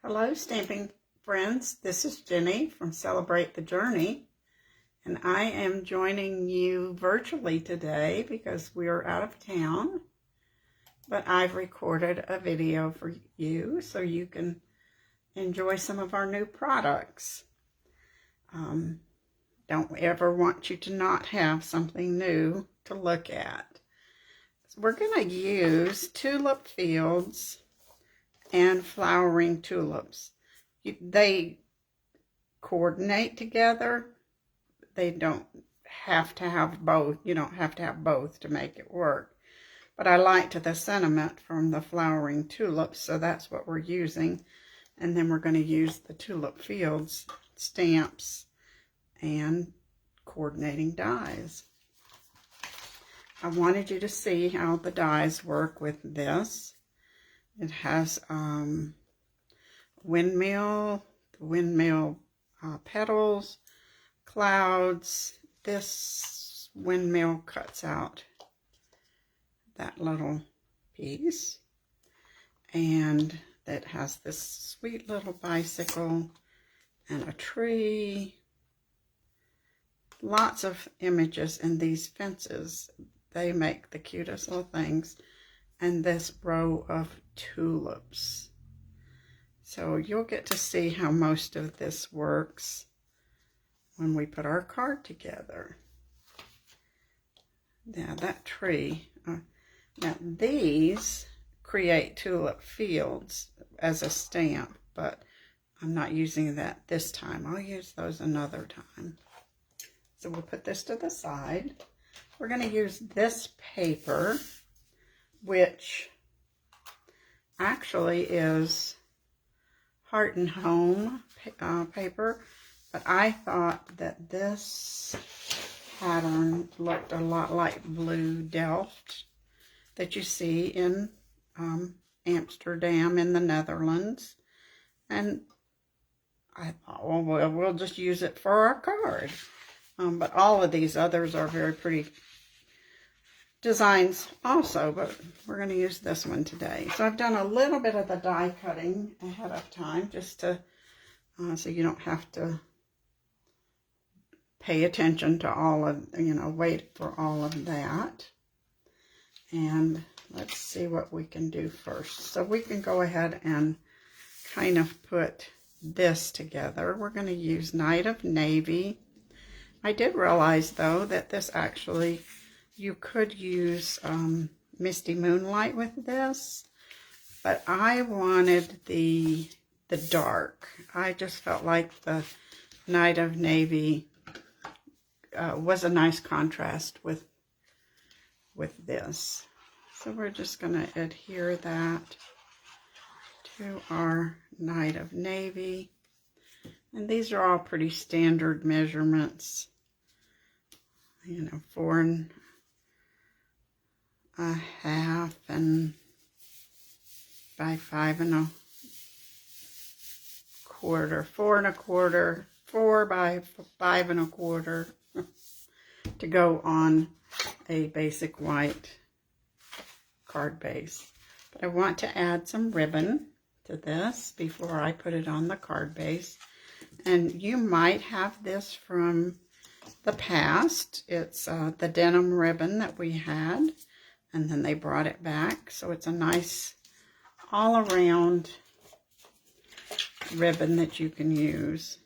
Hello, stamping friends. This is Jenny from Celebrate the Journey, and I am joining you virtually today because we are out of town, but I've recorded a video for you so you can enjoy some of our new products. Don't ever want you to not have something new to look at. So we're going to use tulip fields and flowering tulips. They coordinate together. They don't have to have both. You don't have to have both to make it work. But I liked the sentiment from the flowering tulips, so that's what we're using. And then we're going to use the tulip fields stamps and coordinating dies. I wanted you to see how the dies work with this. It has windmill petals, clouds. This windmill cuts out that little piece, and it has this sweet little bicycle and a tree. Lots of images in these fences. They make the cutest little things. And this row of tulips. So you'll get to see how most of this works when we put our card together. Now that tree, now these create tulip fields as a stamp, but I'm not using that this time. I'll use those another time. So we'll put this to the side. We're going to use this paper, which actually is Heart and Home paper, but I thought that this pattern looked a lot like Blue Delft that you see in Amsterdam in the Netherlands, and I thought, well, we'll just use it for our card. But all of these others are very pretty designs also, but we're going to use this one today. So I've done a little bit of the die cutting ahead of time just to so you don't have to pay attention to all of, wait for all of that. And let's see what we can do first. So we can go ahead and kind of put this together. We're going to use Night of Navy. I did realize though that this actually, you could use Misty Moonlight with this, but I wanted the dark. I just felt like the Night of Navy was a nice contrast with this. So we're just going to adhere that to our Night of Navy. And these are all pretty standard measurements. 4 1/2 and by 5 1/4, 4 1/4, 4 by 5 1/4 to go on a basic white card base. But I want to add some ribbon to this before I put it on the card base. And you might have this from the past. It's the denim ribbon that we had, and then they brought it back. So it's a nice all-around ribbon that you can use.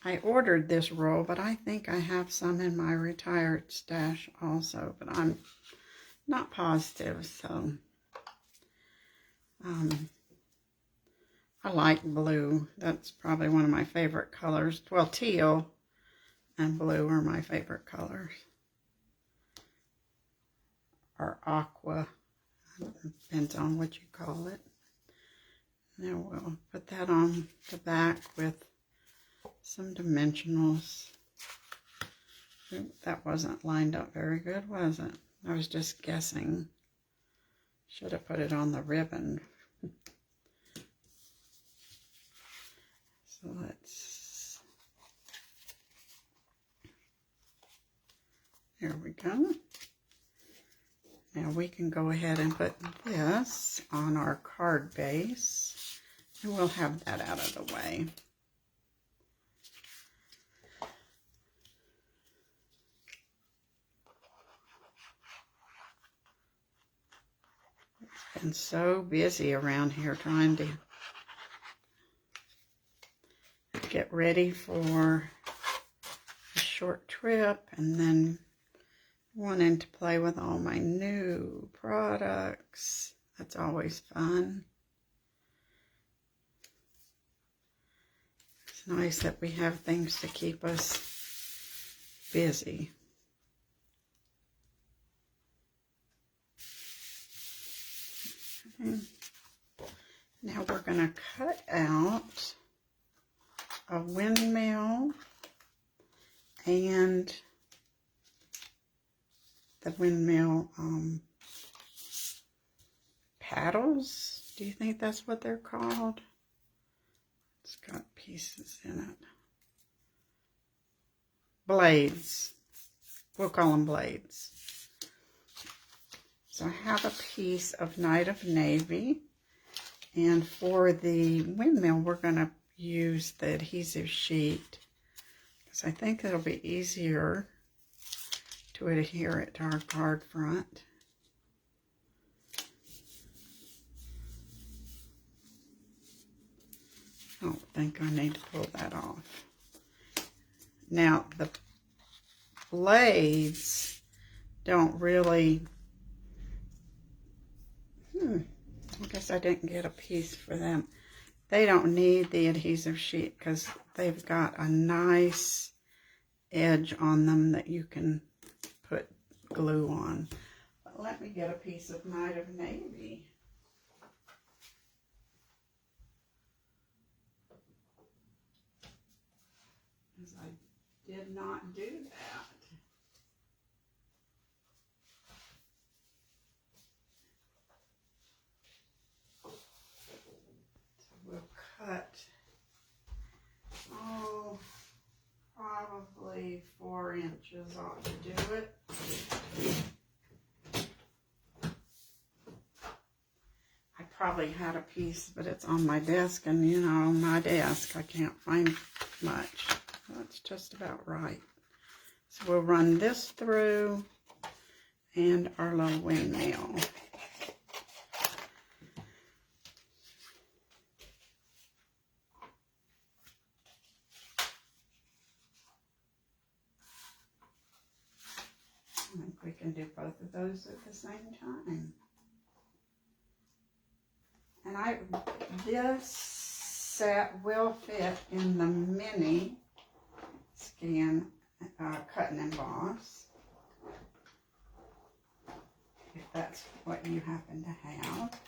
I ordered this roll, but I think I have some in my retired stash also, but I'm not positive. So I like blue. That's probably one of my favorite colors. Well, teal and blue are my favorite colors. Or aqua. Depends on what you call it. Now we'll put that on the back with some dimensionals. That wasn't lined up very good, was it? I was just guessing. Should have put it on the ribbon. So there we go. Now we can go ahead and put this on our card base. And we'll have that out of the way. It's been so busy around here trying to get ready for a short trip and then wanting to play with all my new products. That's always fun. It's nice that we have things to keep us busy. Okay. Now we're going to cut out a windmill and the windmill paddles. Do you think that's what they're called? It's got pieces in it. Blades. We'll call them blades. So I have a piece of Night of Navy. And for the windmill, we're going to use the adhesive sheet, because I think it'll be easier to adhere it to our card front. I don't think I need to pull that off. Now, the blades don't really... I guess I didn't get a piece for them. They don't need the adhesive sheet because they've got a nice edge on them that you can put glue on. But let me get a piece of Night of Navy. Because I did not do that. We'll cut, probably 4 inches ought to do it. I probably had a piece, but it's on my desk, and you know, on my desk I can't find much. That's just about right. So we'll run this through and our little windmill. I think we can do both of those at the same time. And this set will fit in the mini scan cut and emboss, if that's what you happen to have.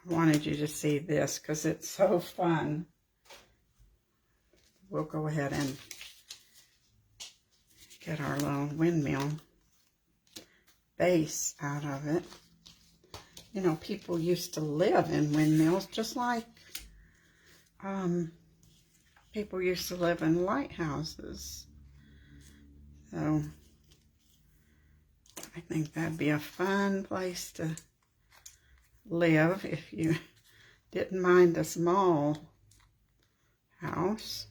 I wanted you to see this because it's so fun. We'll go ahead and get our little windmill base out of it. You know, people used to live in windmills just like people used to live in lighthouses. So I think that'd be a fun place to live if you didn't mind a small house.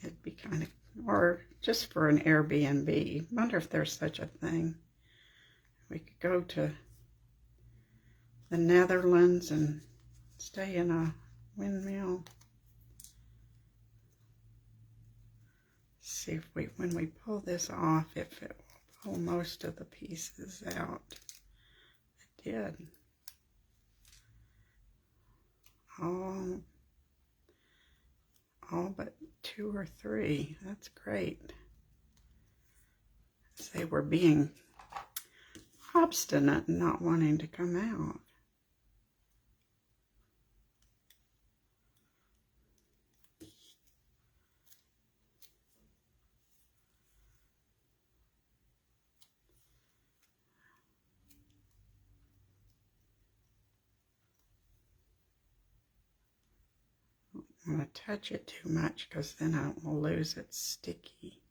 It'd be kind of, or just for an Airbnb. Wonder if there's such a thing. We could go to the Netherlands and stay in a windmill. See if we, when we pull this off, if it will pull most of the pieces out. It did. All but 2 or 3. That's great. They were being obstinate and not wanting to come out. I don't want to touch it too much because then I will lose its sticky.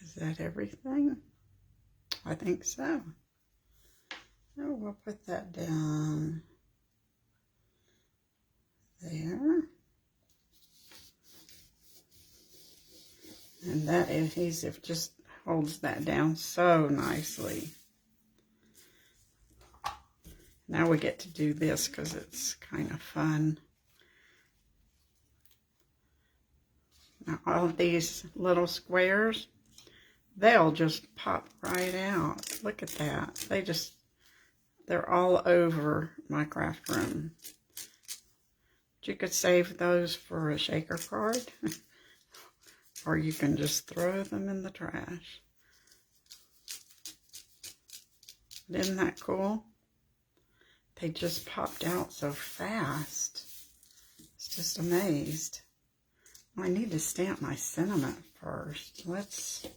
Is that everything? I think so. So we'll put that down there. And that adhesive just holds that down so nicely. Now we get to do this because it's kind of fun. Now all of these little squares, they'll just pop right out. Look at that. They're all over my craft room. You could save those for a shaker card, or you can just throw them in the trash. Isn't that cool? They just popped out so fast. It's just amazed. I need to stamp my sentiment first. Let's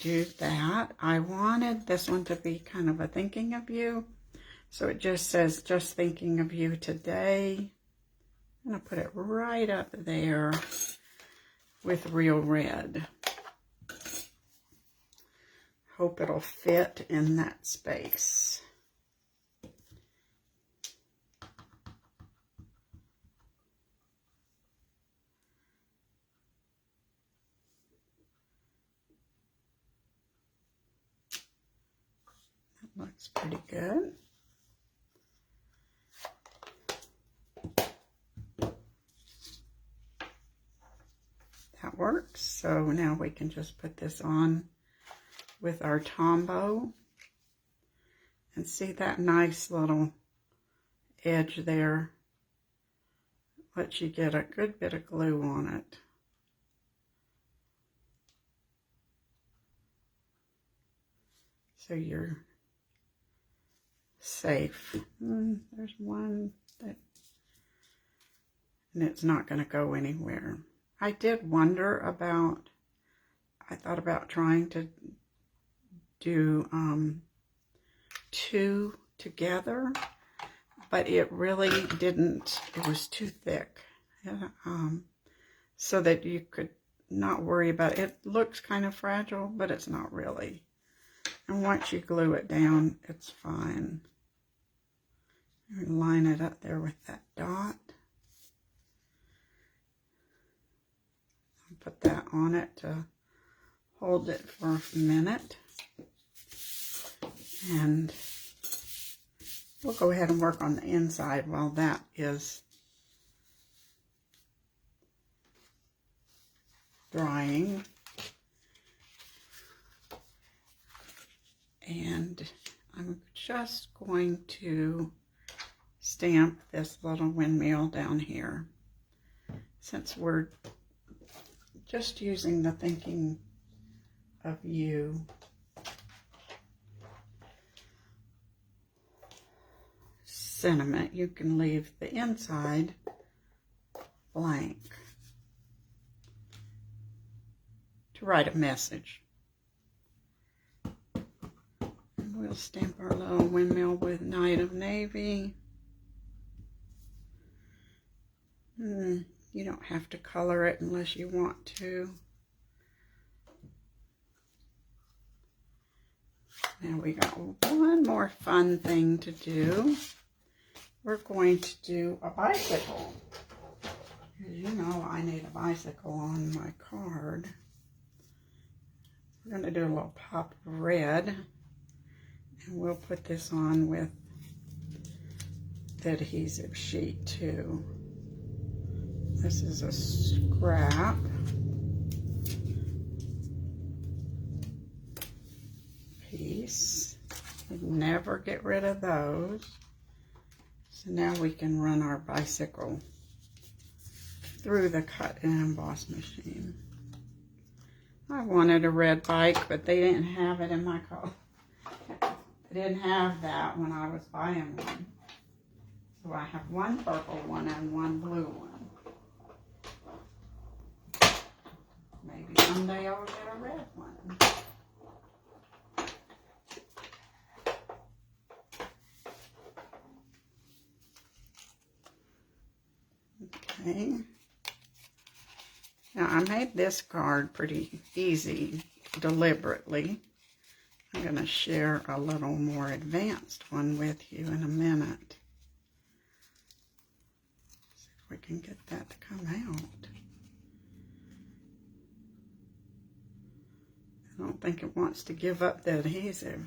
do that. I wanted this one to be kind of a thinking of you. So it just says, just thinking of you today. I'm going to put it right up there with real red. Hope it'll fit in that space. That looks pretty good. That works. So now we can just put this on with our Tombow. And see that nice little edge there? Lets you get a good bit of glue on it. So you're safe. There's one that, and it's not going to go anywhere. I did wonder about, I thought about trying to do 2 together, but it really didn't, it was too thick. So that you could not worry about it. It looks kind of fragile, but it's not really. And once you glue it down, it's fine. Line it up there with that dot. Put that on it to hold it for a minute. And we'll go ahead and work on the inside while that is drying. And I'm just going to stamp this little windmill down here. Since we're just using the thinking of you sentiment, you can leave the inside blank to write a message. And we'll stamp our little windmill with Night of Navy. You don't have to color it unless you want to. Now we got one more fun thing to do. We're going to do a bicycle. As you know, I need a bicycle on my card. We're going to do a little pop of red. And we'll put this on with the adhesive sheet too. This is a scrap piece. You'd never get rid of those. So now we can run our bicycle through the cut and emboss machine. I wanted a red bike, but they didn't have it in my color. They didn't have that when I was buying one. So I have one purple one and one blue one. Maybe someday I'll get a red one. Okay. Now, I made this card pretty easy, deliberately. I'm going to share a little more advanced one with you in a minute. See if we can get that to come out. I don't think it wants to give up the adhesive.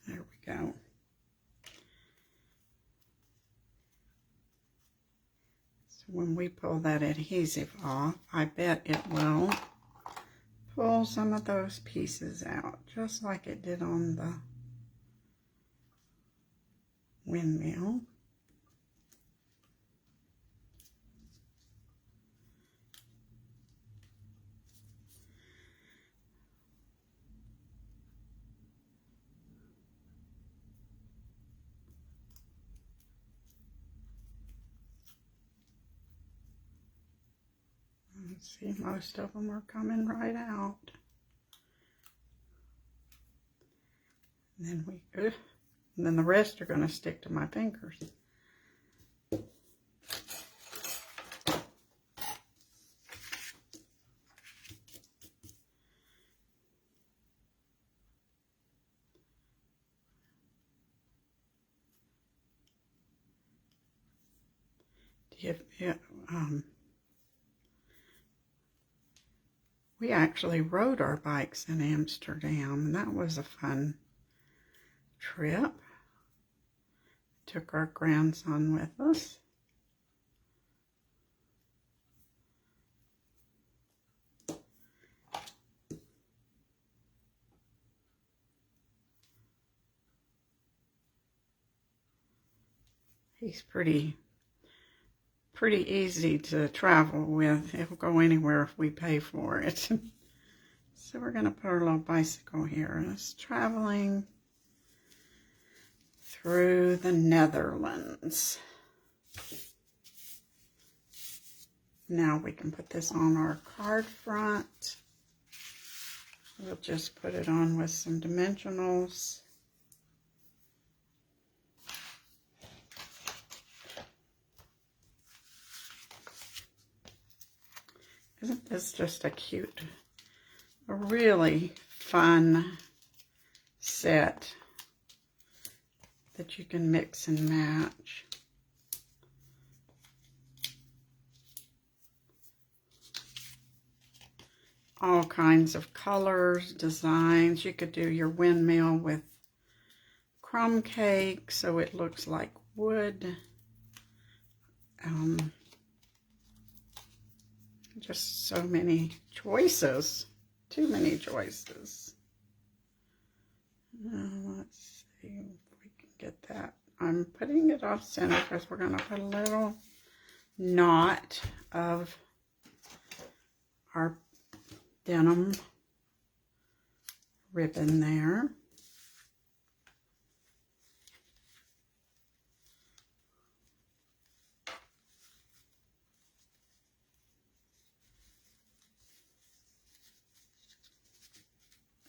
There we go. So when we pull that adhesive off, I bet it will pull some of those pieces out, just like it did on the windmill. See, most of them are coming right out. And then the rest are going to stick to my fingers. We actually rode our bikes in Amsterdam, and that was a fun trip. Took our grandson with us. He's pretty easy to travel with. He'll go anywhere if we pay for it. So we're going to put our little bicycle here. It's traveling through the Netherlands. Now we can put this on our card front. We'll just put it on with some dimensionals. Isn't this just a really fun set that you can mix and match? All kinds of colors, designs. You could do your windmill with crumb cake so it looks like wood. Just so many choices. Too many choices. Let's see if we can get that. I'm putting it off center because we're going to put a little knot of our denim ribbon there.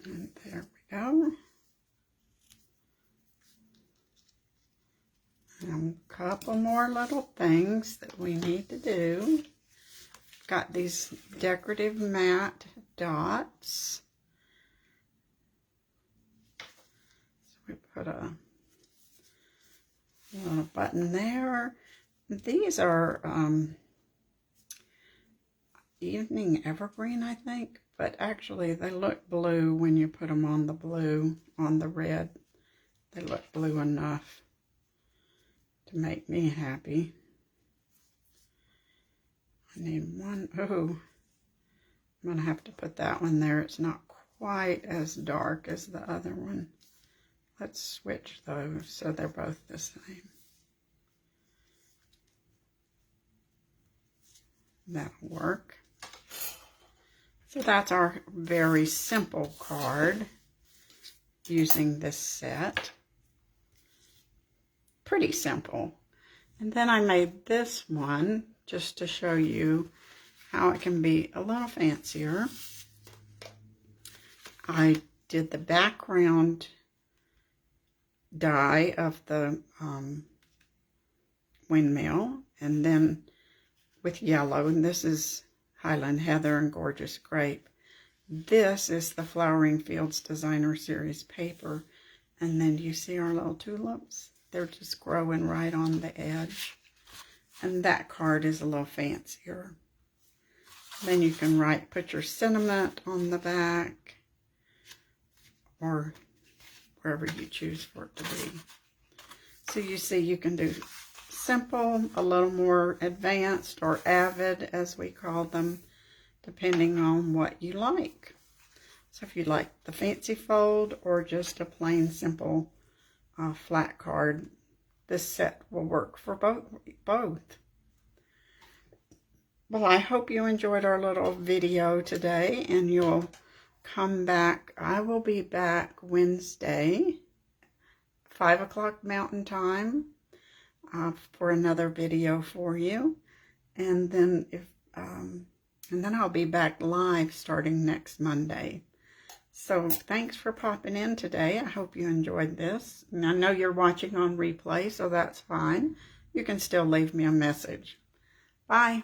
And there we go. And a couple more little things that we need to do. Got these decorative matte dots. So we put a little button there. These are evening evergreen, I think. But actually, they look blue when you put them on the red. They look blue enough to make me happy. I need one. Oh, I'm going to have to put that one there. It's not quite as dark as the other one. Let's switch those so they're both the same. That'll work. So that's our very simple card using this set. Pretty simple. And then I made this one just to show you how it can be a little fancier. I did the background die of the windmill, and then with yellow, and this is Highland Heather and Gorgeous Grape. This is the Flowering Fields Designer Series paper, and then you see our little tulips? They're just growing right on the edge. And that card is a little fancier. Then you can put your sentiment on the back, or wherever you choose for it to be. So you see you can do simple, a little more advanced, or avid as we call them, depending on what you like. So if you like the fancy fold or just a plain simple flat card, this set will work for both. Well, I hope you enjoyed our little video today, and you'll come back. I will be back Wednesday, 5 o'clock Mountain Time, for another video for you. And then I'll be back live starting next Monday. So thanks for popping in today. I hope you enjoyed this. And I know you're watching on replay, so that's fine. You can still leave me a message. Bye.